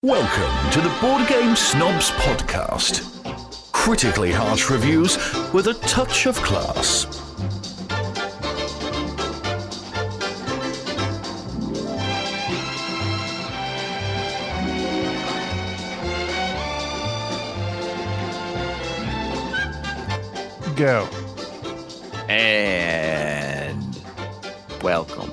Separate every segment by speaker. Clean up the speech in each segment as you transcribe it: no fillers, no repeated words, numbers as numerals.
Speaker 1: Welcome to the Board Game Snobs podcast. Critically harsh reviews with a touch of class.
Speaker 2: Go.
Speaker 3: And welcome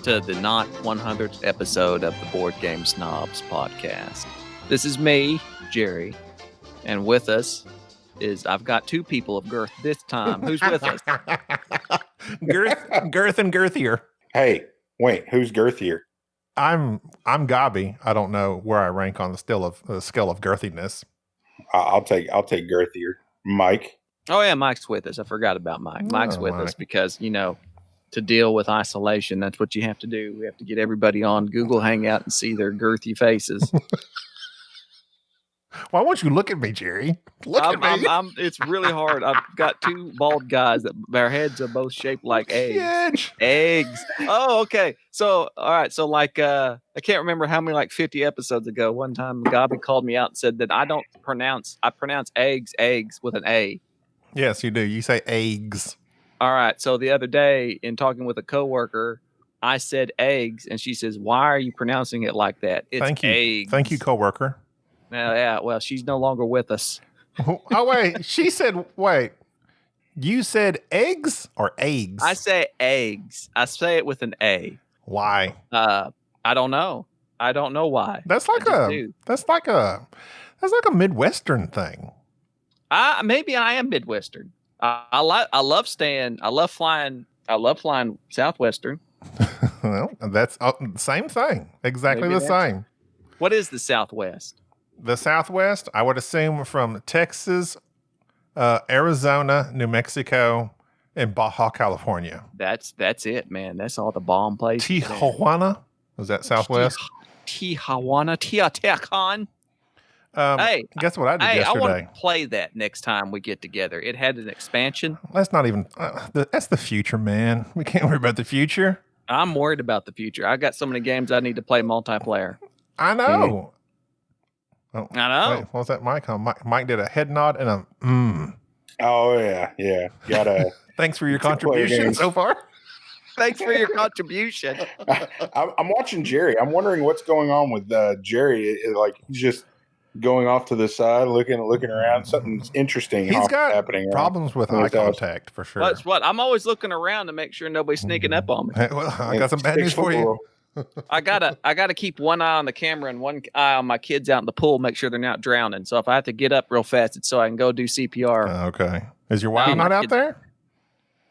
Speaker 3: to the not 100th episode of the Board Game Snobs podcast. This is me, Jerry, and with us is, I've got two people of girth this time. Who's with us?
Speaker 2: Girth and girthier.
Speaker 4: Hey, wait, who's girthier?
Speaker 2: I'm Gaby. I don't know where I rank on the scale of girthiness.
Speaker 4: I'll take girthier. Mike.
Speaker 3: Oh yeah, Mike's with us. I forgot about Mike. Mike's with us because, you know, to deal with isolation, that's what you have to do. We have to get everybody on Google Hangout and see their girthy faces.
Speaker 2: Why won't you look at me, Jerry? Look at me.
Speaker 3: It's really hard. I've got two bald guys that their heads are both shaped like eggs.
Speaker 2: Huge.
Speaker 3: Eggs. Oh, okay. So, all right. So, like, I can't remember how many, like 50 episodes ago, one time Gaby called me out and said that I pronounce eggs with an A.
Speaker 2: Yes, you do. You say eggs.
Speaker 3: All right. So the other day in talking with a coworker, I said eggs, and she says, "Why are you pronouncing it like that?" It's
Speaker 2: Thank you.
Speaker 3: eggs.
Speaker 2: Thank you, coworker.
Speaker 3: Yeah. Well, she's no longer with us.
Speaker 2: Oh, wait. She said, wait. You said eggs or eggs?
Speaker 3: I say eggs. I say it with an A.
Speaker 2: Why?
Speaker 3: I don't know. I don't know why.
Speaker 2: That's like a Midwestern thing.
Speaker 3: Maybe I am Midwestern. I love flying Southwestern.
Speaker 2: Well, that's same thing. Exactly
Speaker 3: Maybe
Speaker 2: the same.
Speaker 3: What is the Southwest?
Speaker 2: The Southwest, I would assume from Texas, Arizona, New Mexico, and Baja California.
Speaker 3: That's it, man. That's all the bomb places.
Speaker 2: Tijuana? Was that Southwest?
Speaker 3: Tijuana. Hey,
Speaker 2: guess what I did yesterday?
Speaker 3: I want to play that next time we get together. It had an expansion.
Speaker 2: That's not even. That's the future, man. We can't worry about the future.
Speaker 3: I'm worried about the future. I got so many games I need to play multiplayer.
Speaker 2: I know.
Speaker 3: Oh, I know.
Speaker 2: Wait, what was that, Mike? Mike did a head nod and a
Speaker 4: Oh yeah. Got a.
Speaker 2: Thanks for your contribution so far.
Speaker 3: Thanks for your contribution.
Speaker 4: I'm watching Jerry. I'm wondering what's going on with Jerry. Like he's just going off to the side, looking around. Something's interesting.
Speaker 2: He's got
Speaker 4: happening
Speaker 2: problems with eye contact for sure.
Speaker 3: That's what I'm always looking around to make sure nobody's sneaking up on me.
Speaker 2: Hey, well, I got some bad news for you.
Speaker 3: I gotta keep one eye on the camera and one eye on my kids out in the pool, make sure they're not drowning. So if I have to get up real fast, it's so I can go do CPR.
Speaker 2: Okay. Is your wife not out there?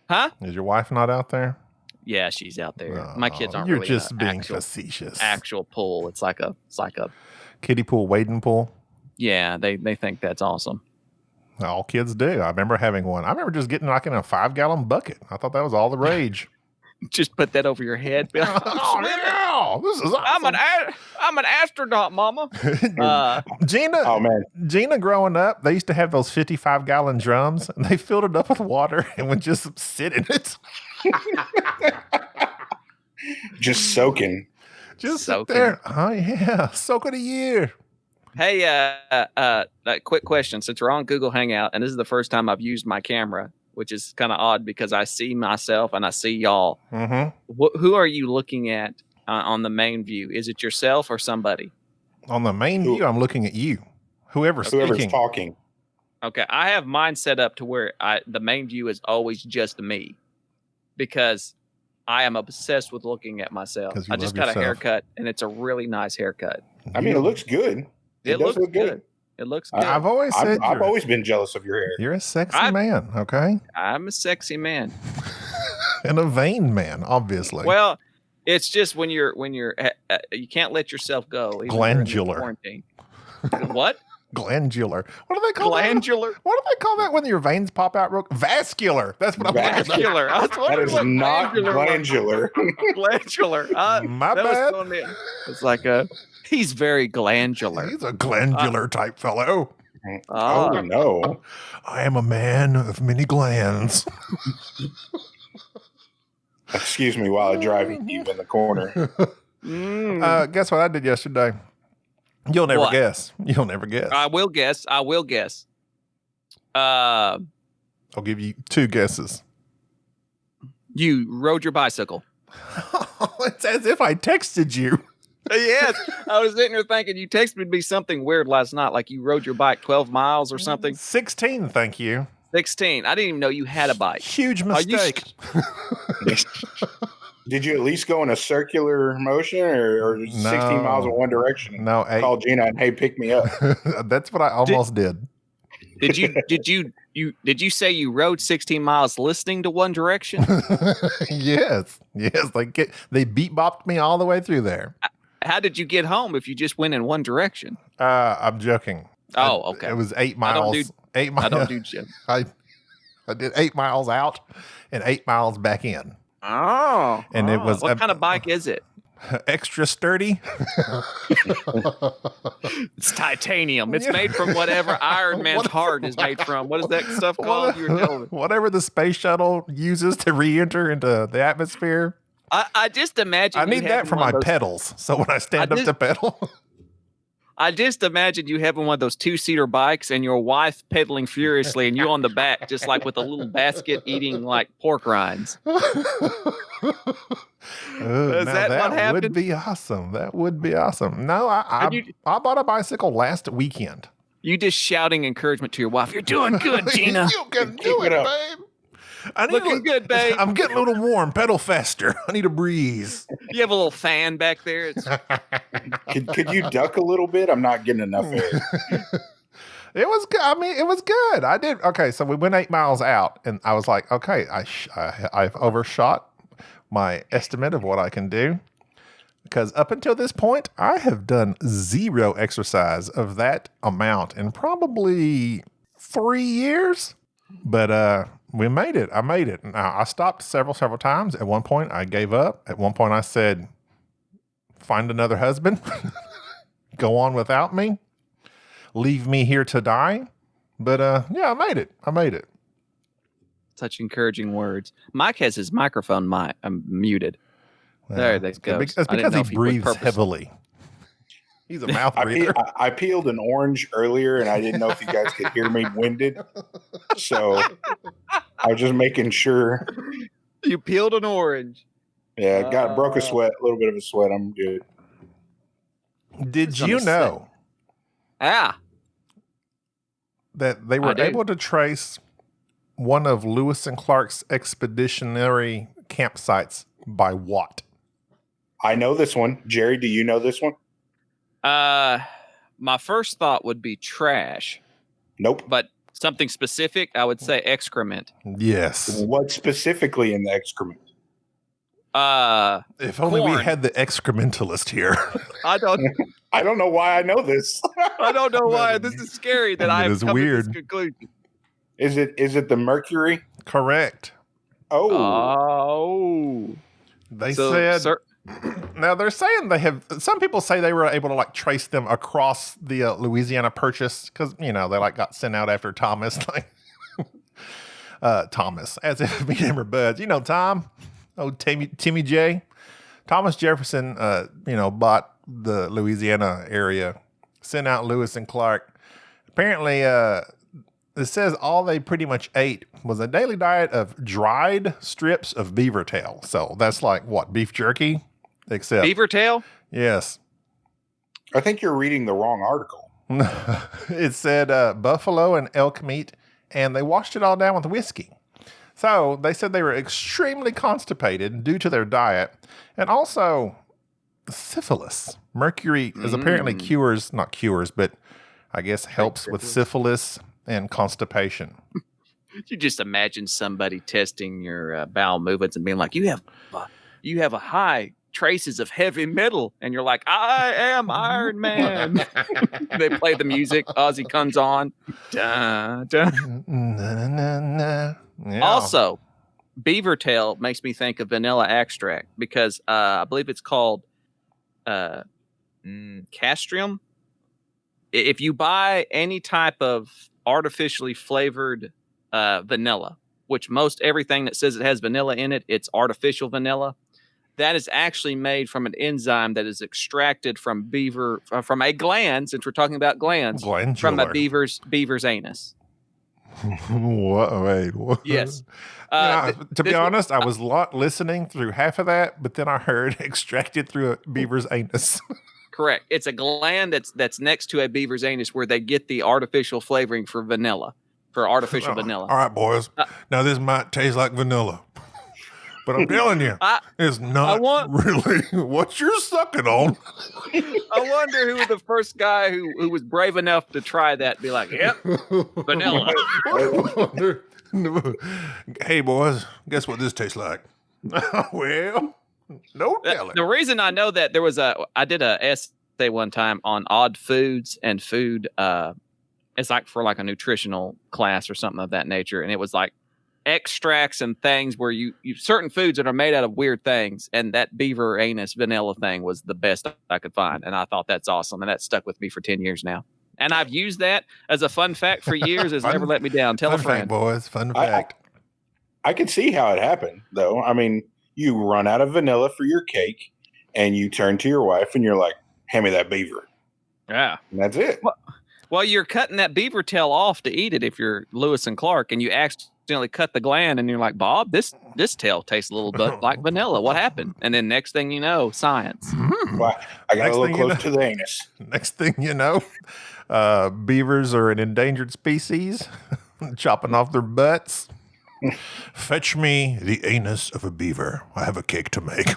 Speaker 3: Huh?
Speaker 2: Is your wife not out there?
Speaker 3: Yeah, she's out there. My kids aren't.
Speaker 2: You're
Speaker 3: really
Speaker 2: just being facetious.
Speaker 3: Actual pool. It's like a
Speaker 2: kiddie pool, wading pool.
Speaker 3: Yeah, they think that's awesome.
Speaker 2: All kids do. I remember having one. I remember just getting like in a 5-gallon bucket. I thought that was all the rage.
Speaker 3: Just put that over your head.
Speaker 2: Oh, yeah. This is awesome.
Speaker 3: I'm an astronaut, Mama.
Speaker 2: Gina. Oh man. Gina, growing up, they used to have those 55-gallon drums, and they filled it up with water and would just sit in it.
Speaker 4: Just soaking.
Speaker 2: Just sit there. Oh yeah, soak it a year.
Speaker 3: Hey, quick question. Since we're on Google Hangout, and this is the first time I've used my camera, which is kind of odd because I see myself and I see y'all.
Speaker 2: Mm-hmm.
Speaker 3: Who are you looking at on the main view? Is it yourself or somebody?
Speaker 2: On the main view, I'm looking at you. Whoever's
Speaker 4: talking.
Speaker 3: Okay, I have mine set up to where the main view is always just me because I am obsessed with looking at myself. I just got a haircut, and it's a really nice haircut.
Speaker 4: I mean, it looks good.
Speaker 3: It looks good. It looks good.
Speaker 2: I've always
Speaker 4: been jealous of your hair.
Speaker 2: You're a sexy man, okay?
Speaker 3: I'm a sexy man.
Speaker 2: And a vain man, obviously.
Speaker 3: Well, it's just when you're you can't let yourself go.
Speaker 2: Glandular.
Speaker 3: Quarantine. What?
Speaker 2: Glandular. What do they call
Speaker 3: Glandular?
Speaker 2: that? What do they call that when your veins pop out? Vascular. That's what I'm
Speaker 3: Vascular.
Speaker 4: That is not glandular.
Speaker 3: Glandular.
Speaker 2: My bad.
Speaker 3: It's like he's very glandular.
Speaker 2: He's a glandular type fellow.
Speaker 4: Oh no.
Speaker 2: I am a man of many glands.
Speaker 4: Excuse me while I drive you in the corner.
Speaker 2: Guess what I did yesterday? You'll never
Speaker 3: What?
Speaker 2: guess. You'll never guess.
Speaker 3: I will guess.
Speaker 2: I'll give you 2 guesses.
Speaker 3: You rode your bicycle.
Speaker 2: It's as if I texted you.
Speaker 3: Yes. I was sitting here thinking you texted me something weird last night, like you rode your bike 12 miles or something.
Speaker 2: 16, thank you.
Speaker 3: 16. I didn't even know you had a bike.
Speaker 2: Huge mistake.
Speaker 4: Did you at least go in a circular motion or 16 miles in one direction?
Speaker 2: No,
Speaker 4: call Gina and hey, pick me up.
Speaker 2: That's what I almost did.
Speaker 3: Did you say you rode 16 miles listening to One Direction?
Speaker 2: Yes. They beat bopped me all the way through there.
Speaker 3: How did you get home if you just went in one direction?
Speaker 2: I'm joking.
Speaker 3: Oh, okay.
Speaker 2: It was 8 miles. 8 miles.
Speaker 3: I don't do gym.
Speaker 2: I did 8 miles out and 8 miles back in.
Speaker 3: Oh.
Speaker 2: And it was
Speaker 3: what kind of bike is it?
Speaker 2: Extra sturdy.
Speaker 3: It's titanium. It's made from whatever Iron Man's heart is made from. What is that stuff called? You were telling me.
Speaker 2: Whatever the space shuttle uses to re-enter into the atmosphere.
Speaker 3: I just imagine
Speaker 2: I need that for my pedals. So when I stand up to pedal.
Speaker 3: I just imagine you having one of those 2-seater bikes and your wife pedaling furiously and you on the back, just like with a little basket eating like pork rinds.
Speaker 2: That would be awesome. That would be awesome. No, I bought a bicycle last weekend.
Speaker 3: You just shouting encouragement to your wife. You're doing good, Gina.
Speaker 2: You can do it, babe.
Speaker 3: Looking good, babe.
Speaker 2: I'm getting a little warm. Pedal faster. I need a breeze.
Speaker 3: You have a little fan back there.
Speaker 4: Could you duck a little bit? I'm not getting enough air.
Speaker 2: It was good. I mean, it was good. I did. Okay, so we went 8 miles out, and I was like, okay, I've overshot my estimate of what I can do. Because up until this point, I have done 0 exercise of that amount in probably 3 years. But we made it. I made it. Now, I stopped several times. At one point, I gave up. At one point, I said, find another husband. Go on without me. Leave me here to die. But yeah, I made it.
Speaker 3: Such encouraging words. Mike has his microphone muted. There they go.
Speaker 2: That's because he breathes heavily. He's a mouth breather.
Speaker 4: I peeled an orange earlier, and I didn't know if you guys could hear me winded. So I was just making sure.
Speaker 3: You peeled an orange.
Speaker 4: Yeah, broke a sweat, a little bit of a sweat. I'm good.
Speaker 2: Did you know
Speaker 3: that
Speaker 2: they were able to trace one of Lewis and Clark's expeditionary campsites by what?
Speaker 4: I know this one. Jerry, do you know this one?
Speaker 3: My first thought would be trash.
Speaker 4: Nope.
Speaker 3: But something specific, I would say excrement.
Speaker 2: Yes.
Speaker 4: What specifically in the excrement?
Speaker 2: If only we had the excrementalist here.
Speaker 3: I don't
Speaker 4: know why I know this.
Speaker 3: I don't know why. This is scary that I have come to this conclusion.
Speaker 4: Is it the mercury?
Speaker 2: Correct.
Speaker 4: Oh.
Speaker 2: They said. Now they're saying some people say they were able to like trace them across the Louisiana Purchase because, they like got sent out after Thomas, Thomas, as if we never buds. Tom, Timmy J. Thomas Jefferson, bought the Louisiana area, sent out Lewis and Clark. Apparently, it says all they pretty much ate was a daily diet of dried strips of beaver tail. So that's like what, beef jerky? Except
Speaker 3: beaver tail?
Speaker 2: Yes.
Speaker 4: I think you're reading the wrong article.
Speaker 2: It said buffalo and elk meat, and they washed it all down with whiskey. So they said they were extremely constipated due to their diet, and also syphilis. Mercury is apparently not cures, but I guess helps with syphilis and constipation.
Speaker 3: You just imagine somebody testing your bowel movements and being like, you have a high traces of heavy metal, and you're like, I am Iron Man. They play the music. Ozzy comes on. Dun, dun.
Speaker 2: Na, na, na. Yeah.
Speaker 3: Also, beaver tail makes me think of vanilla extract because I believe it's called castrium. If you buy any type of artificially flavored vanilla, which most everything that says it has vanilla in it, it's artificial vanilla. that is actually made from an enzyme that is extracted from beaver, from a gland, since we're talking about glands, from a beaver's anus.
Speaker 2: What?
Speaker 3: Yes.
Speaker 2: To be honest, I was listening through half of that, but then I heard extracted through a beaver's anus.
Speaker 3: Correct. It's a gland that's next to a beaver's anus where they get the artificial flavoring for vanilla, for artificial vanilla.
Speaker 2: All right, boys. Now this might taste like vanilla. But I'm telling you, it's not really what you're sucking on.
Speaker 3: I wonder who the first guy who was brave enough to try that be like, yep, vanilla.
Speaker 2: Hey, boys, guess what this tastes like? Well, no telling.
Speaker 3: The reason I know that I did a essay one time on odd foods and food. It's like for like a nutritional class or something of that nature. And it was like extracts and things where you certain foods that are made out of weird things, and that beaver anus vanilla thing was the best I could find, and I thought that's awesome, and that stuck with me for 10 years now, and I've used that as a fun fact for years. It's never let me down. Tell a friend.
Speaker 2: Fact, boys. Fun fact.
Speaker 4: I can see how it happened, though. I mean, you run out of vanilla for your cake, and you turn to your wife, and you're like, hand me that beaver.
Speaker 3: Yeah.
Speaker 4: And that's it.
Speaker 3: Well, you're cutting that beaver tail off to eat it if you're Lewis and Clark, and you accidentally cut the gland, and you're like, Bob, this tail tastes a little bit like vanilla. What happened? And then next thing you know, science.
Speaker 4: Well, I got a little close to the anus.
Speaker 2: Next thing you know, beavers are an endangered species, chopping off their butts. Fetch me the anus of a beaver. I have a cake to make.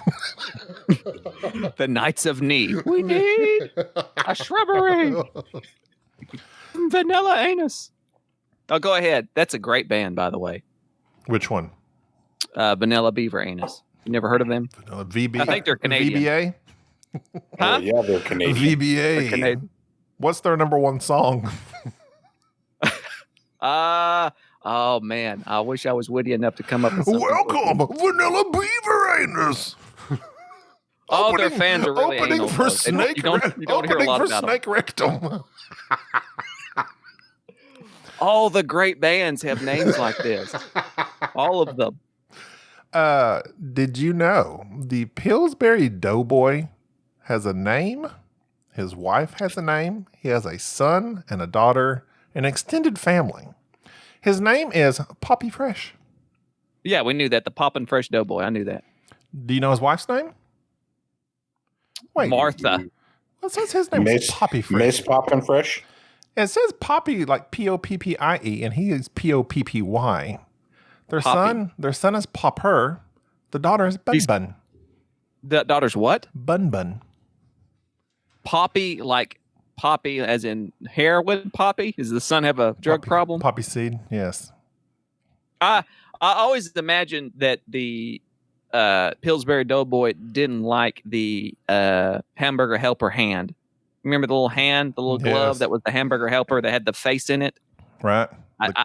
Speaker 3: The Knights of Knee. We need a shrubbery. Vanilla anus. Oh, go ahead. That's a great band, by the way.
Speaker 2: Which one?
Speaker 3: Vanilla Beaver Anus. You never heard of them?
Speaker 2: Vanilla VB.
Speaker 3: I think they're Canadian.
Speaker 2: VBA?
Speaker 3: Huh?
Speaker 4: Oh, yeah, they're Canadian.
Speaker 2: VBA.
Speaker 3: They're Canadian.
Speaker 2: What's their number one song?
Speaker 3: Oh man, I wish I was witty enough to come up with something.
Speaker 2: Welcome, Vanilla Beaver Anus.
Speaker 3: Oh, their fans are really
Speaker 2: opening
Speaker 3: anal.
Speaker 2: for Snake.
Speaker 3: You don't hear a lot about
Speaker 2: Snake Rectum.
Speaker 3: All the great bands have names like this. All of them.
Speaker 2: Did you know the Pillsbury Doughboy has a name? His wife has a name. He has a son and a daughter, an extended family. His name is Poppy Fresh.
Speaker 3: Yeah, we knew that. The Poppin' Fresh Doughboy. I knew that.
Speaker 2: Do you know his wife's name? Wait,
Speaker 3: Martha.
Speaker 2: What says his name is Poppy Fresh?
Speaker 4: Miss Poppin' Fresh?
Speaker 2: It says Poppy like Poppie, and he is Poppy. Their son is Popper. The daughter is Bun Bun.
Speaker 3: The daughter's what?
Speaker 2: Bun Bun.
Speaker 3: Poppy, like poppy as in heroin poppy? Does the son have a drug problem?
Speaker 2: Poppy seed, yes.
Speaker 3: I always imagined that the Pillsbury Doughboy didn't like the hamburger helper hand. Remember the little hand, the little glove that was the hamburger helper that had the face in it?
Speaker 2: Right.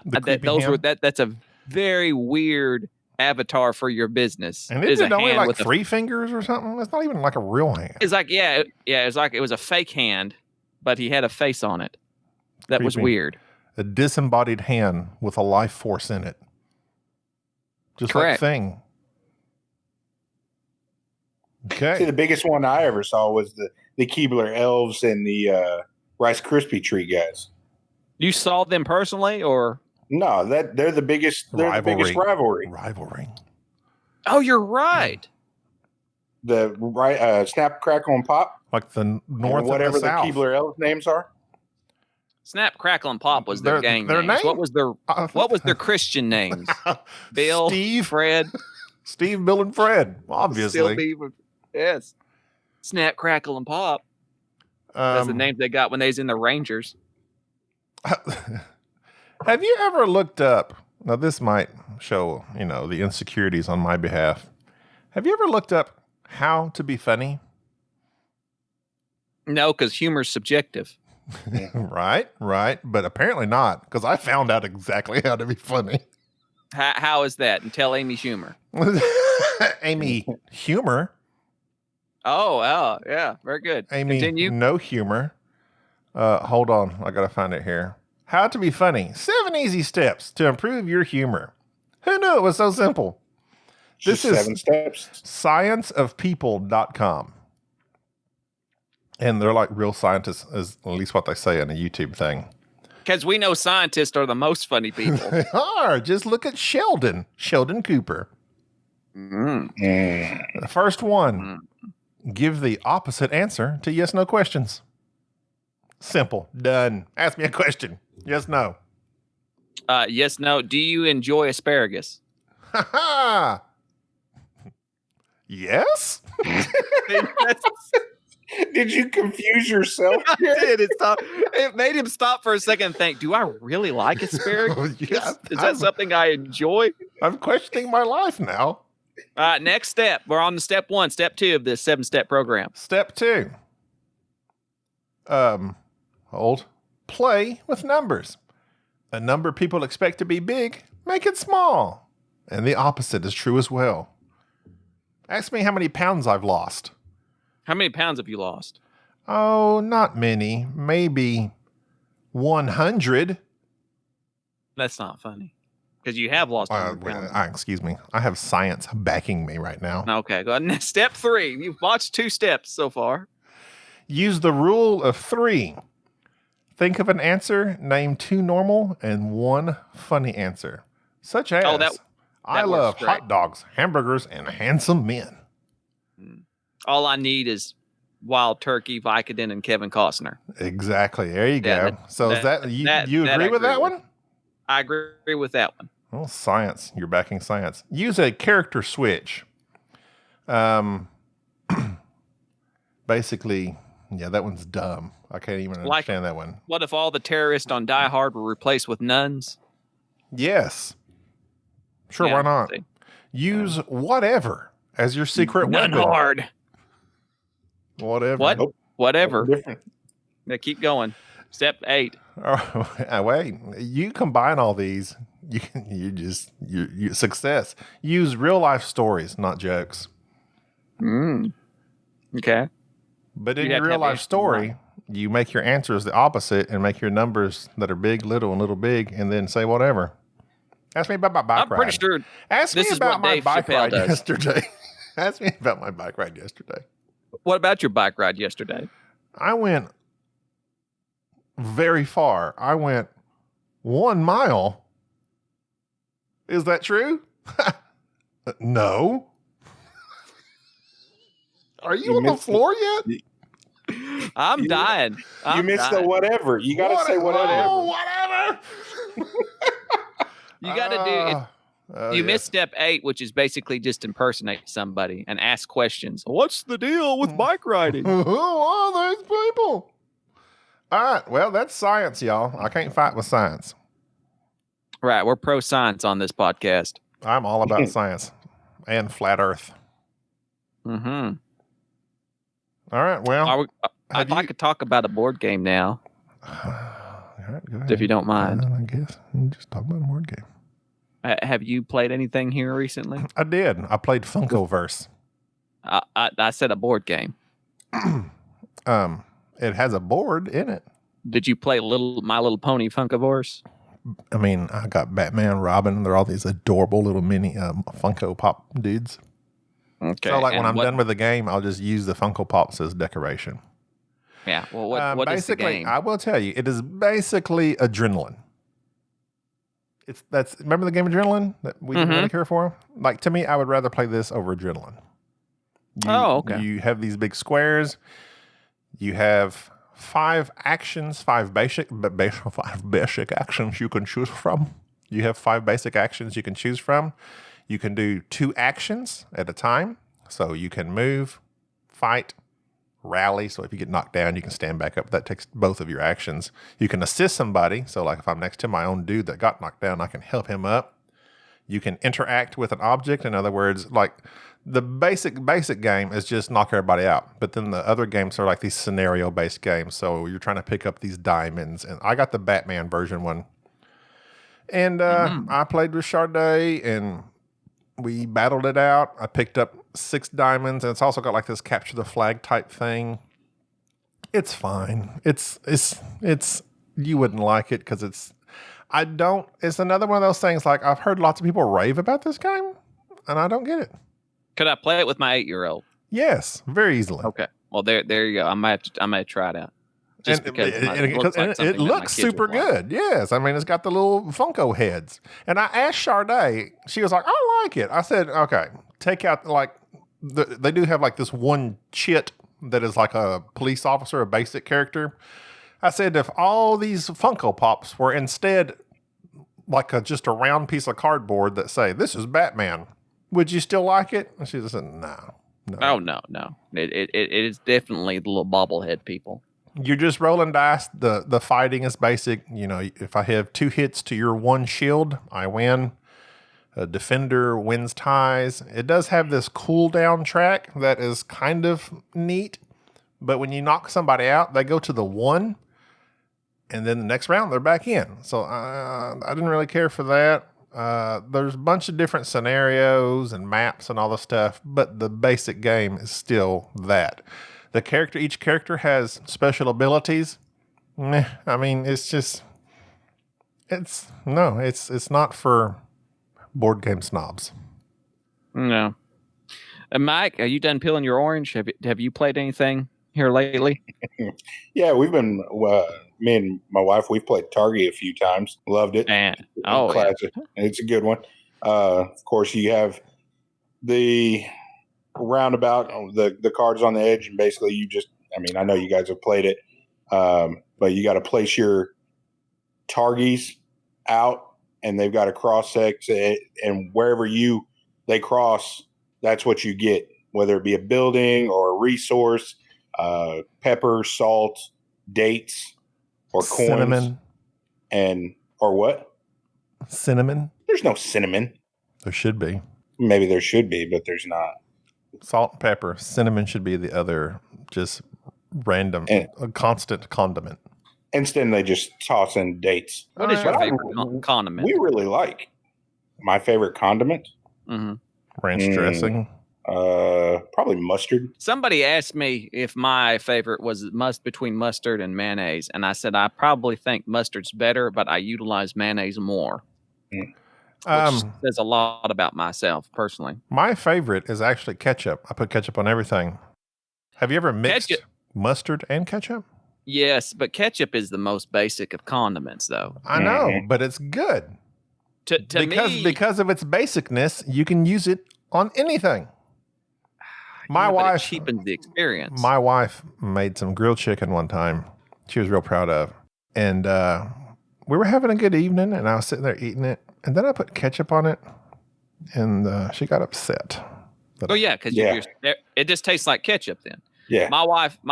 Speaker 3: That's a very weird avatar for your business.
Speaker 2: And isn't it only like 3 fingers or something? It's not even like a real hand.
Speaker 3: It's like, it's like it was a fake hand, but he had a face on it. That was weird.
Speaker 2: A disembodied hand with a life force in it. Just
Speaker 3: correct.
Speaker 2: Like Thing. Okay.
Speaker 4: See, the biggest one I ever saw was the Keebler elves and the Rice Krispie treat guys.
Speaker 3: You saw them personally, or
Speaker 4: no? They're the biggest. They're the biggest rivalry.
Speaker 3: Oh, you're right.
Speaker 4: The Snap, Crackle, and Pop,
Speaker 2: like the North
Speaker 4: and whatever
Speaker 2: and the South.
Speaker 4: Keebler elves names are.
Speaker 3: Snap, Crackle, and Pop was their gang names. What was their Christian names? Bill,
Speaker 2: Steve,
Speaker 3: Fred,
Speaker 2: Steve, Bill, and Fred. Obviously,
Speaker 3: Beaver. Yes. Snap, Crackle, and Pop. That's the names they got when they was in the Rangers.
Speaker 2: Have you ever looked up? Now, this might show, the insecurities on my behalf. Have you ever looked up how to be funny?
Speaker 3: No, because humor's subjective.
Speaker 2: Right. But apparently not, because I found out exactly how to be funny.
Speaker 3: How is that? And tell Amy Schumer.
Speaker 2: Amy Humor.
Speaker 3: Oh, yeah. Very good.
Speaker 2: Amy,
Speaker 3: continue.
Speaker 2: No humor. Hold on. I got to find it here. How to be funny. 7 easy steps to improve your humor. Who knew it was so simple? This is
Speaker 4: 7 steps.
Speaker 2: scienceofpeople.com. And they're like real scientists, is at least what they say in a YouTube thing.
Speaker 3: Because we know scientists are the most funny people.
Speaker 2: They are. Just look at Sheldon Cooper. The first one, give the opposite answer to yes, no questions. Simple. Done. Ask me a question. Yes, no.
Speaker 3: Yes, no. Do you enjoy asparagus?
Speaker 2: Ha ha. Yes?
Speaker 4: Did you confuse yourself?
Speaker 3: I did. It made him stop for a second and think, do I really like asparagus?
Speaker 2: Yeah,
Speaker 3: Is that something I enjoy?
Speaker 2: I'm questioning my life now.
Speaker 3: Next step. We're on to step 1, step 2 of this 7-step program.
Speaker 2: Step 2. Play with numbers. A number people expect to be big, make it small. And the opposite is true as well. Ask me how many pounds I've lost.
Speaker 3: How many pounds have you lost?
Speaker 2: Oh, not many. Maybe 100.
Speaker 3: That's not funny. Because you have lost 100 pounds.
Speaker 2: Excuse me. I have science backing me right now.
Speaker 3: Okay, go ahead. Step 3. You've watched 2 steps so far.
Speaker 2: Use the rule of 3. Think of an answer, name 2 normal and 1 funny answer. Such as, I love hot dogs, hamburgers, and handsome men.
Speaker 3: All I need is Wild Turkey, Vicodin, and Kevin Costner.
Speaker 2: Exactly. There you go. You agree with that one?
Speaker 3: I agree with that one.
Speaker 2: Well, science. You're backing science. Use a character switch. Basically, yeah, that one's dumb. I can't even understand that one.
Speaker 3: What if all the terrorists on Die Hard were replaced with nuns?
Speaker 2: Yes. Sure, why not? Use whatever as your secret weapon.
Speaker 3: Hard.
Speaker 2: Whatever.
Speaker 3: What?
Speaker 4: Nope.
Speaker 3: Whatever.
Speaker 4: Different.
Speaker 3: Yeah, keep going. Step 8.
Speaker 2: Wait. You combine all these, you success. Use real life stories, not jokes.
Speaker 3: Okay.
Speaker 2: But in your real life story, you make your answers the opposite and make your numbers that are big, little, and little big, and then say whatever. Ask me about my bike ride.
Speaker 3: I'm pretty sure
Speaker 2: Ask me about my bike ride yesterday. Ask me about my bike ride yesterday.
Speaker 3: What about your bike ride yesterday?
Speaker 2: I went very far. I went 1 mile. Is that true? No. Are you on the floor yet?
Speaker 3: I'm dying.
Speaker 4: You missed the whatever. You got to say whatever.
Speaker 2: Oh, whatever.
Speaker 3: You got to do. You missed step 8, which is basically just impersonate somebody and ask questions. What's the deal with bike riding?
Speaker 2: Who are those people? All right. Well, that's science, y'all. I can't fight with science.
Speaker 3: Right. We're pro science on this podcast.
Speaker 2: I'm all about science and flat Earth.
Speaker 3: Mm-hmm.
Speaker 2: All right. Well,
Speaker 3: I'd like to talk about a board game now.
Speaker 2: All right, go ahead.
Speaker 3: If you don't mind.
Speaker 2: I guess just talk about a board game.
Speaker 3: Have you played anything here recently?
Speaker 2: I did. I played Funkoverse.
Speaker 3: I said a board game.
Speaker 2: It has a board in it.
Speaker 3: Did you play My Little Pony Funkoverse?
Speaker 2: I mean, I got Batman, Robin. They're all these adorable little mini Funko Pop dudes.
Speaker 3: Okay.
Speaker 2: So, like, when I'm done with the game, I'll just use the Funko Pops as decoration.
Speaker 3: Yeah. Well, what is the game?
Speaker 2: I will tell you, it is basically Adrenaline. Remember the game Adrenaline that we didn't really care for? Like, to me, I would rather play this over Adrenaline.
Speaker 3: Okay.
Speaker 2: You have these big squares. You have 5 actions, 5 basic actions you can choose from. You have 5 basic actions you can choose from. You can do 2 actions at a time. So you can move, fight, rally. So if you get knocked down, you can stand back up. That takes both of your actions. You can assist somebody. So like if I'm next to my own dude that got knocked down, I can help him up. You can interact with an object. In other words, like the basic game is just knock everybody out. But then the other games are like these scenario-based games. So you're trying to pick up these diamonds. And I got the Batman version one. And I played with Charday and we battled it out. I picked up 6 diamonds, and it's also got like this capture the flag type thing. It's fine. It's you wouldn't like it because it's another one of those things like I've heard lots of people rave about this game. and I don't get it.
Speaker 3: Could I play it with my 8-year-old?
Speaker 2: Yes, very easily.
Speaker 3: Okay. Well, there you go. I might try it out. Just because
Speaker 2: it looks super good. Yes, I mean it's got the little Funko heads. And I asked Sade, she was like, "I like it." I said, "Okay, take out like they do have like this one chit that is like a police officer, a basic character." I said, "If all these Funko Pops were instead like just a round piece of cardboard that say this is Batman, would you still like it?" And she said, "No."
Speaker 3: Oh no. It is definitely the little bobblehead people.
Speaker 2: You're just rolling dice. The fighting is basic. You know, if I have 2 hits to your 1 shield, I win. A defender wins ties. It does have this cooldown track that is kind of neat. But when you knock somebody out, they go to the 1. And then the next round, they're back in. So I didn't really care for that. There's a bunch of different scenarios and maps and all this stuff. But the basic game is still that. Each character has special abilities. I mean, it's not for board game snobs.
Speaker 3: No. And Mike, are you done peeling your orange? Have you played anything here lately?
Speaker 4: Yeah, we've been, me and my wife, we've played Targi a few times. Loved it.
Speaker 3: Classic.
Speaker 4: Yeah. It's a good one. Of course, you have the roundabout, the cards on the edge, and basically I know you guys have played it, but you got to place your Targis out, and they've got to cross sex, and wherever they cross, that's what you get, whether it be a building or a resource, pepper, salt, dates, or coins.
Speaker 2: Cinnamon.
Speaker 4: Or what?
Speaker 2: Cinnamon?
Speaker 4: There's no cinnamon.
Speaker 2: There should be.
Speaker 4: Maybe there should be, but there's not.
Speaker 2: Salt and pepper. Cinnamon should be the other, just random, a constant condiment.
Speaker 4: Instead, they just toss in dates.
Speaker 3: What is your favorite condiment?
Speaker 4: We really like my favorite condiment.
Speaker 3: Mm-hmm.
Speaker 2: Ranch dressing.
Speaker 4: Probably mustard.
Speaker 3: Somebody asked me if my favorite was between mustard and mayonnaise, and I said I probably think mustard's better, but I utilize mayonnaise more. Which says a lot about myself personally.
Speaker 2: My favorite is actually ketchup. I put ketchup on everything. Have you ever mixed mustard and ketchup?
Speaker 3: Yes, but ketchup is the most basic of condiments, though.
Speaker 2: I know, but it's good. Because of its basicness, you can use it on anything. My wife
Speaker 3: cheapens the experience.
Speaker 2: My wife made some grilled chicken one time. She was real proud of, and we were having a good evening, and I was sitting there eating it. And then I put ketchup on it, and she got upset.
Speaker 3: Oh yeah, because it just tastes like ketchup. Then
Speaker 4: yeah,
Speaker 3: my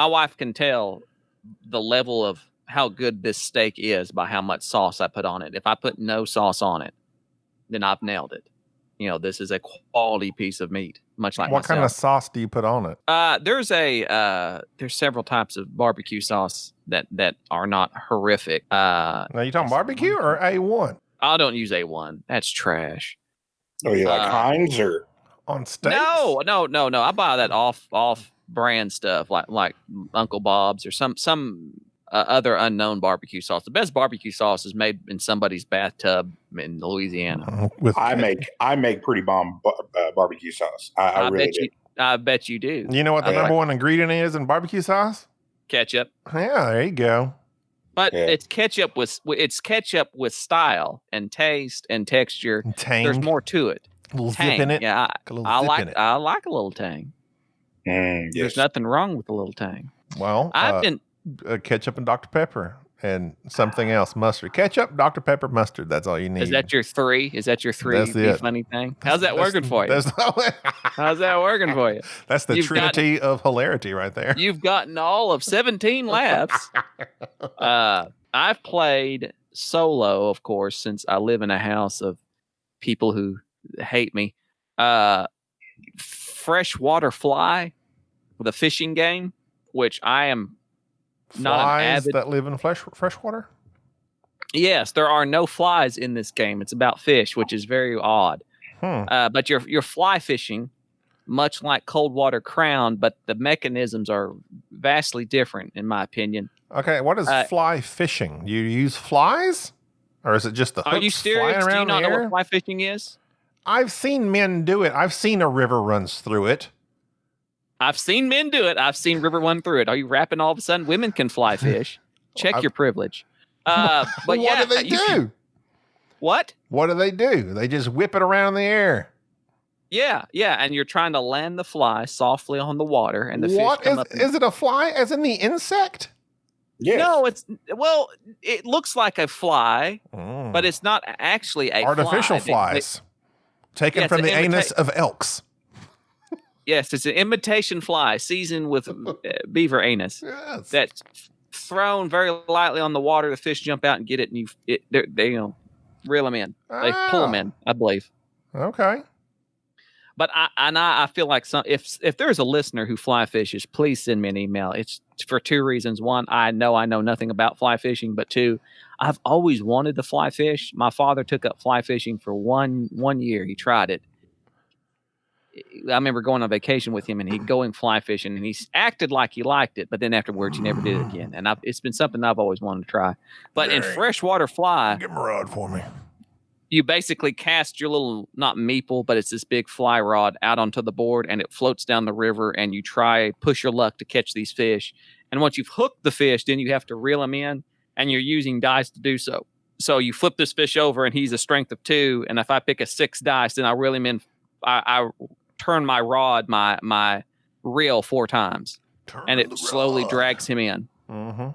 Speaker 3: wife can tell the level of how good this steak is by how much sauce I put on it. If I put no sauce on it, then I've nailed it. You know, this is a quality piece of meat, much like
Speaker 2: what kind of sauce do you put on it?
Speaker 3: There's several types of barbecue sauce that are not horrific.
Speaker 2: Now you talking barbecue or A1?
Speaker 3: I don't use A1. That's trash.
Speaker 4: Oh, you like Heinz or
Speaker 2: on steaks?
Speaker 3: No. I buy that off brand stuff like Uncle Bob's or some other unknown barbecue sauce. The best barbecue sauce is made in somebody's bathtub in Louisiana.
Speaker 4: I make pretty bomb barbecue sauce. I really do.
Speaker 3: I bet you do.
Speaker 2: You know what the number one ingredient is in barbecue sauce?
Speaker 3: Ketchup.
Speaker 2: Yeah, there you go.
Speaker 3: But it's ketchup with style and taste and texture.
Speaker 2: And tang.
Speaker 3: There's more to it.
Speaker 2: A little zip in it.
Speaker 3: Yeah, I like a little tang.
Speaker 4: Yes.
Speaker 3: There's nothing wrong with a little tang.
Speaker 2: Well, ketchup and Dr. Pepper and something else, mustard. Ketchup, Dr. Pepper, mustard. That's all you need.
Speaker 3: Is that your 3?
Speaker 2: That's
Speaker 3: the funny thing? How's that working for you? How's that working for you?
Speaker 2: That's the trinity of hilarity right there.
Speaker 3: You've gotten all of 17 laughs. I've played solo, of course, since I live in a house of people who hate me. Freshwater Fly, the fishing game, which I am not an avid.
Speaker 2: That live in freshwater?
Speaker 3: Yes, there are no flies in this game. It's about fish, which is very odd. But you're fly fishing, much like Cold Water Crown, but the mechanisms are vastly different, in my opinion.
Speaker 2: Okay, what is fly fishing? You use flies? Or is it just the hooks?
Speaker 3: Are you serious? Do you not know what fly fishing is?
Speaker 2: I've seen men do it. I've seen a river runs through it.
Speaker 3: I've seen men do it. I've seen river run through it. Are you rapping all of a sudden? Women can fly fish. Check your privilege. But
Speaker 2: what
Speaker 3: yeah,
Speaker 2: do they do?
Speaker 3: What?
Speaker 2: What do? They just whip it around in the air.
Speaker 3: Yeah, and you're trying to land the fly softly on the water, and the fish come up.
Speaker 2: Is it a fly as in the insect?
Speaker 4: Yes.
Speaker 3: No, it looks like a fly, but it's not actually a
Speaker 2: artificial
Speaker 3: fly.
Speaker 2: flies taken from the anus of elks.
Speaker 3: Yes, it's an imitation fly seasoned with beaver anus.
Speaker 2: Yes.
Speaker 3: That's thrown very lightly on the water. The fish jump out and get it, and they reel them in. They pull them in, I believe.
Speaker 2: Okay.
Speaker 3: But I feel like if there's a listener who fly fishes, please send me an email. It's for two reasons. One, I know nothing about fly fishing, but two, I've always wanted to fly fish. My father took up fly fishing for one year. He tried it. I remember going on vacation with him, and he'd going fly fishing, and he acted like he liked it, but then afterwards he never did it again. And it's been something I've always wanted to try. But in freshwater fly,
Speaker 2: get my rod for me.
Speaker 3: You basically cast your little, not meeple, but it's this big fly rod out onto the board, and it floats down the river, and you push your luck to catch these fish. And once you've hooked the fish, then you have to reel them in, and you're using dice to do so. So you flip this fish over, and he's a strength of 2, and if I pick a 6 dice, then I reel him in. I turn my rod, my reel 4 times, and it slowly drags him in.
Speaker 2: Mm-hmm.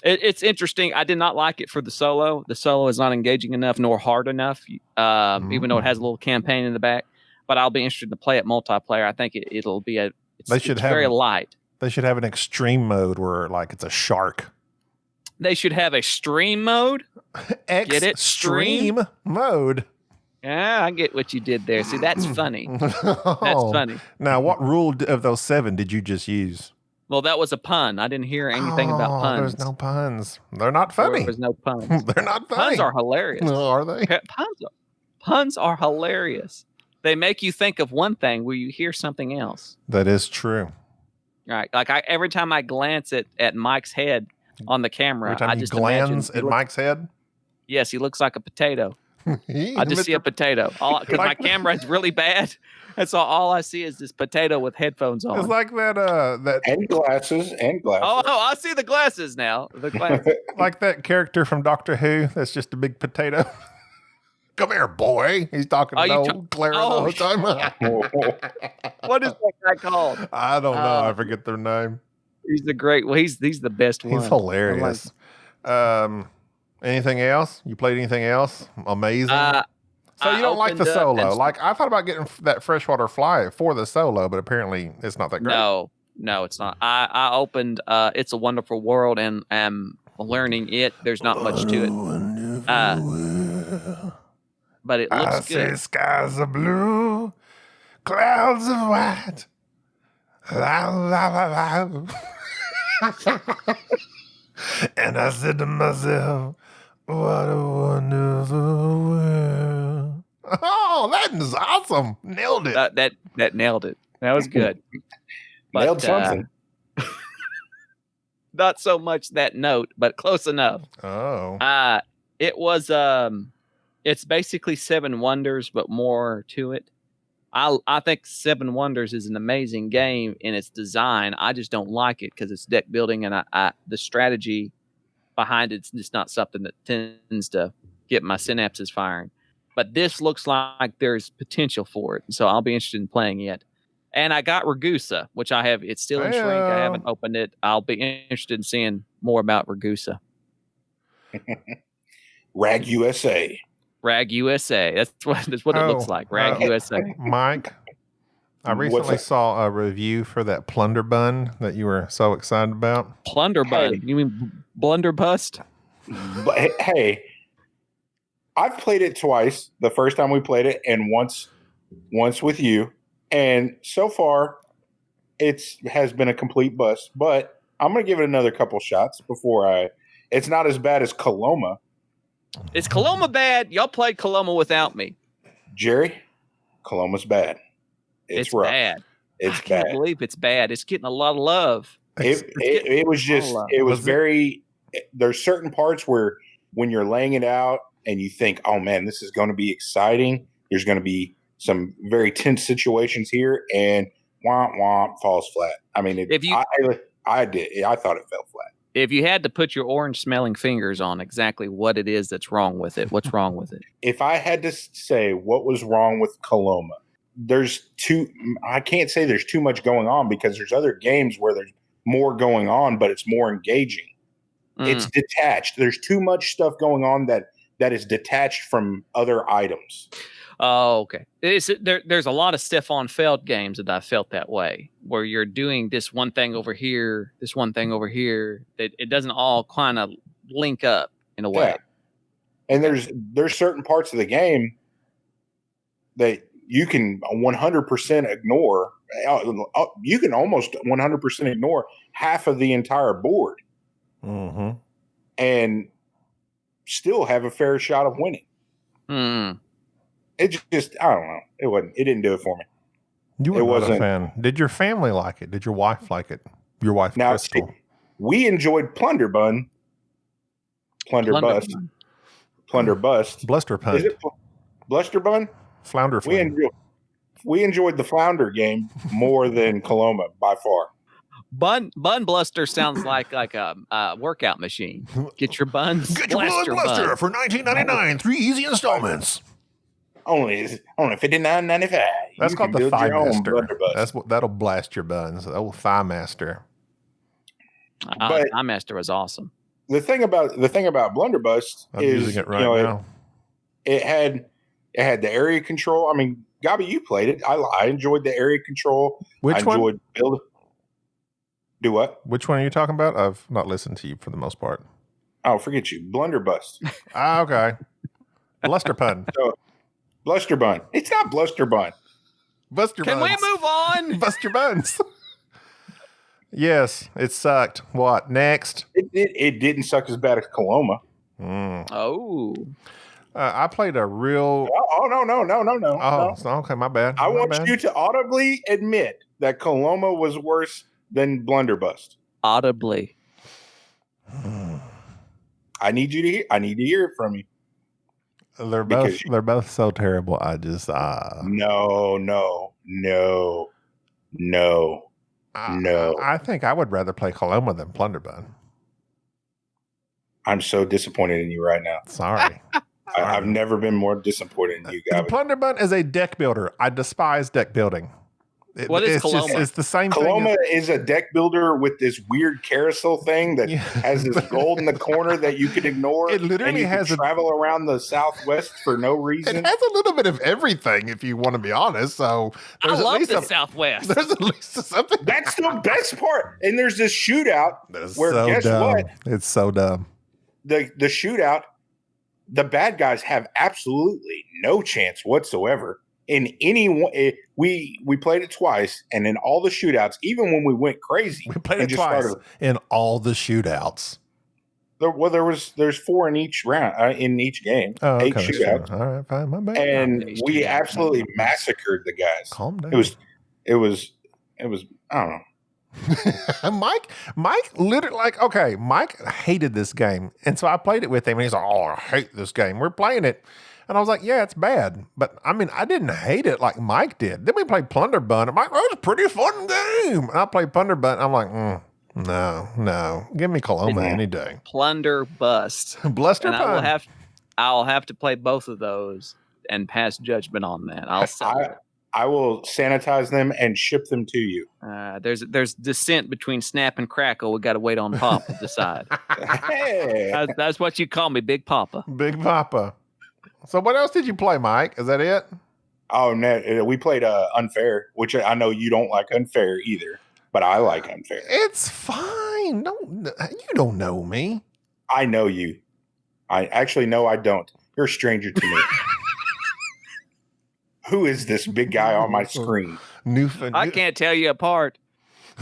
Speaker 3: It's interesting. I did not like it for the solo. The solo is not engaging enough nor hard enough, even though it has a little campaign in the back. But I'll be interested to play it multiplayer. I think it'll be it's very light.
Speaker 2: They should have an extreme mode where it's a shark.
Speaker 3: They should have a stream mode.
Speaker 2: Get it? Stream mode.
Speaker 3: Yeah, I get what you did there. See, that's funny. That's funny.
Speaker 2: Now, what rule of those 7 did you just use?
Speaker 3: Well, that was a pun. I didn't hear anything about puns.
Speaker 2: There's no puns. They're not funny.
Speaker 3: There's no puns.
Speaker 2: They're not funny.
Speaker 3: Puns are hilarious.
Speaker 2: No, are they?
Speaker 3: Puns are hilarious. They make you think of one thing where you hear something else.
Speaker 2: That is true.
Speaker 3: Right. Like every time I glance at Mike's head on the camera, I just
Speaker 2: glance at Mike's head?
Speaker 3: Yes, he looks like a potato. I just see a potato. Because my camera is really bad. And so all I see is this potato with headphones on.
Speaker 2: It's like that
Speaker 4: and glasses.
Speaker 3: Oh, I see the glasses now. The glasses.
Speaker 2: Like that character from Doctor Who that's just a big potato. Come here, boy. He's talking to old Clara the whole time.
Speaker 3: What is that guy called?
Speaker 2: I don't know. I forget their name.
Speaker 3: He's the great. Well, he's the best one.
Speaker 2: He's hilarious. Anything else? You played anything else? Amazing. So you don't like the solo? I thought about getting that Freshwater Fly for the solo, but apparently it's not that great.
Speaker 3: No, it's not. I opened It's a Wonderful World and am learning it. There's not much to it. But it looks good.
Speaker 2: I say skies are blue, clouds are white. La, la, la, la. And I said to myself, what a wonderful world. Oh, that is awesome. Nailed it.
Speaker 3: That nailed it. That was good.
Speaker 4: Nailed something.
Speaker 3: Not so much that note, but close enough.
Speaker 2: Oh.
Speaker 3: It was it's basically Seven Wonders, but more to it. I think Seven Wonders is an amazing game in its design. I just don't like it because it's deck building, and the strategy behind it's just not something that tends to get my synapses firing. But this looks like there's potential for it, so I'll be interested in playing it. And I got Ragusa, which I have. It's still in shrink. I haven't opened it. I'll be interested in seeing more about Ragusa.
Speaker 4: Rag USA.
Speaker 3: Rag USA. That's what it looks like. Rag USA.
Speaker 2: Mike, I recently saw a review for that Plunderbund that you were so excited about.
Speaker 3: Plunderbund? You mean Blunderbust?
Speaker 4: But hey, I've played it twice. The first time we played it, and once with you. And so far, it has been a complete bust. But I'm going to give it another couple shots before it's not as bad as Coloma.
Speaker 3: Is Coloma bad? Y'all played Coloma without me.
Speaker 4: Jerry, Coloma's bad. It's rough.
Speaker 3: Bad.
Speaker 4: I
Speaker 3: can't believe it's bad. It's getting a lot of love.
Speaker 4: It was very, there's certain parts where when you're laying it out and you think, oh man, this is going to be exciting. There's going to be some very tense situations here, and womp womp falls flat. I mean, I thought it fell flat.
Speaker 3: If you had to put your orange-smelling fingers on exactly what it is that's wrong with it, what's wrong with it?
Speaker 4: If I had to say what was wrong with Coloma, I can't say there's too much going on because there's other games where there's more going on, but it's more engaging. It's detached. There's too much stuff going on that is detached from other items.
Speaker 3: Oh, okay. There's a lot of Stefan Feld games that I felt that way, where you're doing this one thing over here, this one thing over here. That it doesn't all kind of link up in a way.
Speaker 4: Yeah. And there's certain parts of the game that you can 100% ignore. You can almost 100% ignore half of the entire board, and still have a fair shot of winning. It just, I don't know. It didn't do it for me.
Speaker 2: You were not a fan. Did your family like it? Did your wife like it? Your wife,
Speaker 4: now,
Speaker 2: Crystal.
Speaker 4: We enjoyed Plunderbund. Plunderbust.
Speaker 2: Blusterpund.
Speaker 4: Is it Blusterbund?
Speaker 2: Flounder Fling.
Speaker 4: We enjoyed the Flounder game more than Coloma by far.
Speaker 3: Bun Bluster sounds like a workout machine. Get your buns.
Speaker 1: Get your Bluster for $19.99. 3 easy installments.
Speaker 4: Only $59.95.
Speaker 2: That's called the Thigh Master. That'll blast your buns. The old Thigh Master.
Speaker 3: Thigh Master was awesome.
Speaker 4: The thing about Blunderbuss is
Speaker 2: using it right now.
Speaker 4: It had the area control. I mean, Gaby, you played it. I enjoyed the area control.
Speaker 2: Which one?
Speaker 4: Enjoyed building. Do what?
Speaker 2: Which one are you talking about? I've not listened to you for the most part.
Speaker 4: Oh, forget you. Blunderbuss.
Speaker 2: Okay. Blusterpun.
Speaker 4: Blusterbun. It's not Blusterbun.
Speaker 2: Buster
Speaker 3: Can
Speaker 2: Buns.
Speaker 3: we move on?
Speaker 2: Buster Buns. Yes, it sucked. What next?
Speaker 4: It didn't suck as bad as Coloma.
Speaker 3: Oh.
Speaker 2: I played a real.
Speaker 4: Oh no!
Speaker 2: Oh, okay, my bad.
Speaker 4: I want you to audibly admit that Coloma was worse than Blunderbuss.
Speaker 3: Audibly.
Speaker 4: I need to hear it from you.
Speaker 2: They're both so terrible. I just
Speaker 4: No.
Speaker 2: I think I would rather play Coloma than Plunderbund.
Speaker 4: I'm so disappointed in you right now.
Speaker 2: Sorry.
Speaker 4: I've never been more disappointed in you, Gaby.
Speaker 2: Plunderbund is a deck builder. I despise deck building.
Speaker 3: What is Coloma?
Speaker 2: It's the same
Speaker 4: Coloma
Speaker 2: thing.
Speaker 4: is a deck builder with this weird carousel thing that has this gold in the corner that you can ignore.
Speaker 2: It literally has
Speaker 4: travel around the Southwest for no reason.
Speaker 2: It has a little bit of everything, if you want to be honest. So
Speaker 3: I love the Southwest.
Speaker 2: There's at least something.
Speaker 4: That's the best part. And there's this shootout where
Speaker 2: so
Speaker 4: guess
Speaker 2: dumb.
Speaker 4: what?
Speaker 2: It's so dumb.
Speaker 4: The shootout, the bad guys have absolutely no chance whatsoever. In any one, we played it twice, and in all the shootouts, even when we went crazy,
Speaker 2: we played it twice in all the shootouts.
Speaker 4: There's 4 in each round, in each game.
Speaker 2: Oh,
Speaker 4: 8
Speaker 2: okay,
Speaker 4: shootouts.
Speaker 2: Sure. All right, fine, my bad.
Speaker 4: And we absolutely massacred the guys.
Speaker 2: Calm down.
Speaker 4: It was. I don't know.
Speaker 2: Mike literally Mike hated this game. And so I played it with him and he's like, oh, I hate this game. We're playing it. And I was like, yeah, it's bad. But I mean, I didn't hate it like Mike did. Then we played Plunderbund. I'm like, oh, it's a pretty fun game. And I played Plunderbund. I'm like, no. Give me Coloma any day.
Speaker 3: Plunderbust.
Speaker 2: Blusterbund.
Speaker 3: I'll have to play both of those and pass judgment on that.
Speaker 4: I will sanitize them and ship them to you.
Speaker 3: There's dissent between Snap and Crackle. We got to wait on Pop to decide.
Speaker 4: Hey.
Speaker 3: That's what you call me, Big Papa.
Speaker 2: Big Papa. So what else did you play, Mike? Is that it?
Speaker 4: Oh, no. We played Unfair, which I know you don't like Unfair either, but I like Unfair.
Speaker 2: It's fine. You don't know me.
Speaker 4: I know you. I actually know I don't. You're a stranger to me. Who is this big guy on my screen?
Speaker 3: I can't tell you apart.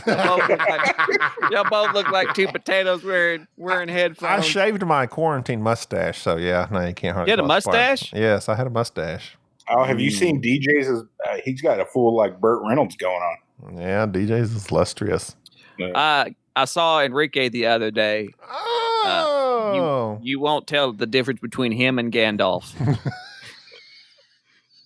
Speaker 3: Y'all both look like 2 potatoes wearing headphones.
Speaker 2: I shaved my quarantine mustache, so yeah, no, you can't hardly.
Speaker 3: You had a mustache?
Speaker 2: Yes, I had a mustache.
Speaker 4: Oh, have you seen DJ's? He's got a full like Burt Reynolds going on.
Speaker 2: Yeah, DJ's is lustrous.
Speaker 3: I saw Enrique the other day.
Speaker 2: Oh,
Speaker 3: you won't tell the difference between him and Gandalf.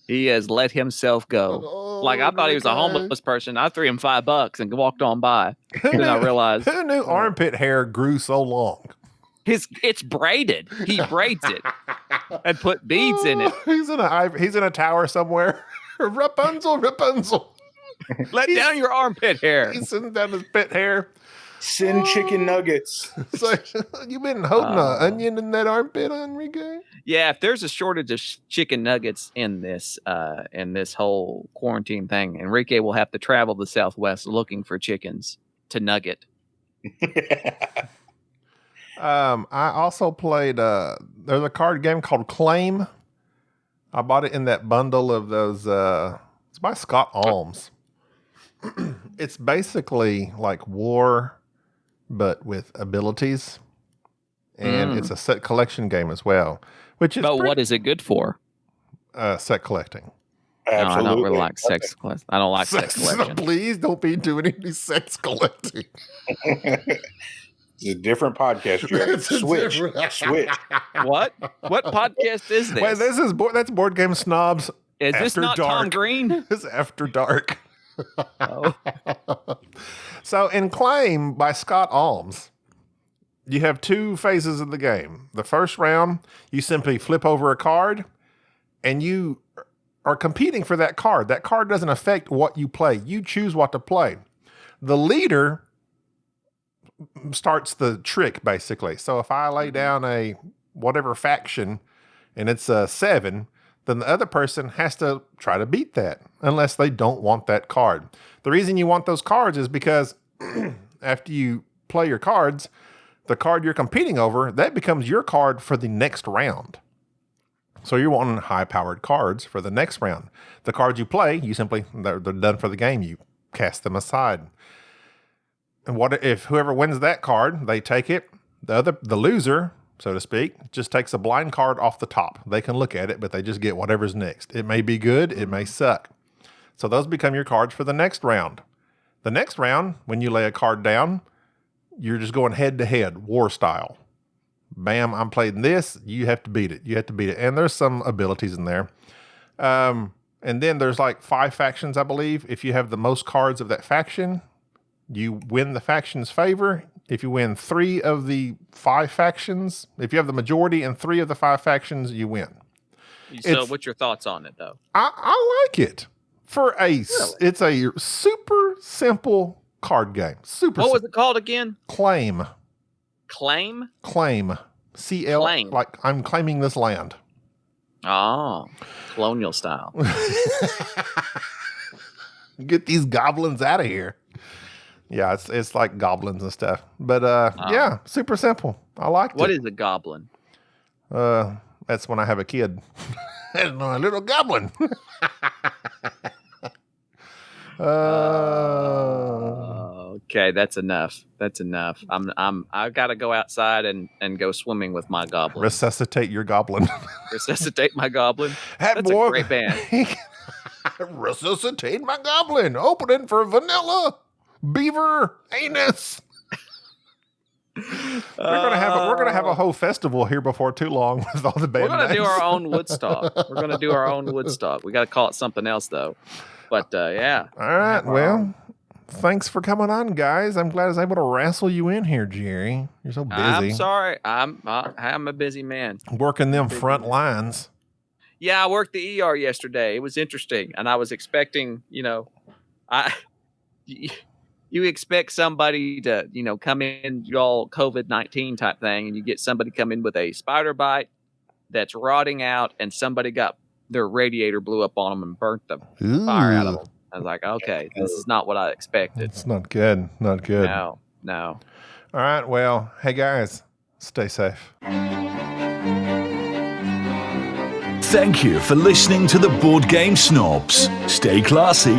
Speaker 3: He has let himself go. Like, I thought he was a homeless person. I threw him $5 and walked on by. Then I realized.
Speaker 2: Who knew armpit hair grew so long?
Speaker 3: It's braided. He braids it and put beads in it.
Speaker 2: He's in a tower somewhere. Rapunzel.
Speaker 3: Let down your armpit hair.
Speaker 2: He's sending down his pit hair.
Speaker 4: Send chicken nuggets.
Speaker 2: It's like, you been holding an onion in that armpit, Enrique?
Speaker 3: Yeah, if there's a shortage of chicken nuggets in this whole quarantine thing, Enrique will have to travel the Southwest looking for chickens to nugget.
Speaker 2: I also played. There's a card game called Claim. I bought it in that bundle of those. It's by Scott Alms. It's basically like War, but with abilities, and it's a set collection game as well. Which is
Speaker 3: what is it good for?
Speaker 2: Set collecting.
Speaker 4: Absolutely.
Speaker 3: No, I don't really like sex collection. I don't like sex collection.
Speaker 2: Please don't be doing any sex collecting.
Speaker 4: It's a different podcast. Switch.
Speaker 3: What podcast is this?
Speaker 2: Wait, that's Board Game Snobs.
Speaker 3: Is this not
Speaker 2: dark.
Speaker 3: Tom Green?
Speaker 2: It's After Dark.
Speaker 3: Oh.
Speaker 2: So in Claim by Scott Alms, you have two phases of the game. The first round, you simply flip over a card, and you are competing for that card. That card doesn't affect what you play. You choose what to play. The leader starts the trick, basically. So if I lay down a whatever faction and it's a 7, then the other person has to try to beat that unless they don't want that card. The reason you want those cards is because after you play your cards, the card you're competing over, that becomes your card for the next round. So you're wanting high-powered cards for the next round. The cards you play, they're done for the game. You cast them aside. And what if whoever wins that card, they take it. The loser, so to speak, just takes a blind card off the top. They can look at it, but they just get whatever's next. It may be good, it may suck. So those become your cards for the next round. The next round, when you lay a card down, you're just going head-to-head, war style. Bam, I'm playing this. You have to beat it. And there's some abilities in there. And then there's like 5 factions, I believe. If you have the most cards of that faction, you win the faction's favor. If you win 3 of the 5 factions, if you have the majority in 3 of the 5 factions, you win.
Speaker 3: So what's your thoughts on it, though?
Speaker 2: I like it. It's a super simple card game.
Speaker 3: What was it called again?
Speaker 2: Claim.
Speaker 3: Claim?
Speaker 2: Claim. CL.
Speaker 3: Claim.
Speaker 2: Like I'm claiming this land.
Speaker 3: Oh, colonial style.
Speaker 2: Get these goblins out of here. Yeah, it's like goblins and stuff. But yeah, super simple. I liked it.
Speaker 3: What is a goblin?
Speaker 2: That's when I have a kid. And a little goblin.
Speaker 3: Okay, that's enough. I've got to go outside and go swimming with my goblin.
Speaker 2: Resuscitate your goblin.
Speaker 3: Resuscitate my goblin.
Speaker 2: That's
Speaker 3: a great band.
Speaker 2: Resuscitate my goblin. Opening for Vanilla, Beaver, Anus. We're gonna have a whole festival here before too long with all the band.
Speaker 3: We're gonna do our own Woodstock. We got to call it something else though. But yeah.
Speaker 2: All right. Well, thanks for coming on, guys. I'm glad I was able to wrestle you in here, Jerry. You're so busy.
Speaker 3: I'm sorry. I'm a busy man.
Speaker 2: Working them front lines.
Speaker 3: Yeah, I worked the ER yesterday. It was interesting, and I was expecting, you expect somebody to, come in all COVID-19 type thing, and you get somebody come in with a spider bite that's rotting out, and somebody got their radiator blew up on them and burnt the fire out of them. I was like, okay, this is not what I expected.
Speaker 2: It's not good. Not good.
Speaker 3: No.
Speaker 2: All right. Well, hey guys, stay safe.
Speaker 1: Thank you for listening to the Board Game Snobs. Stay classy.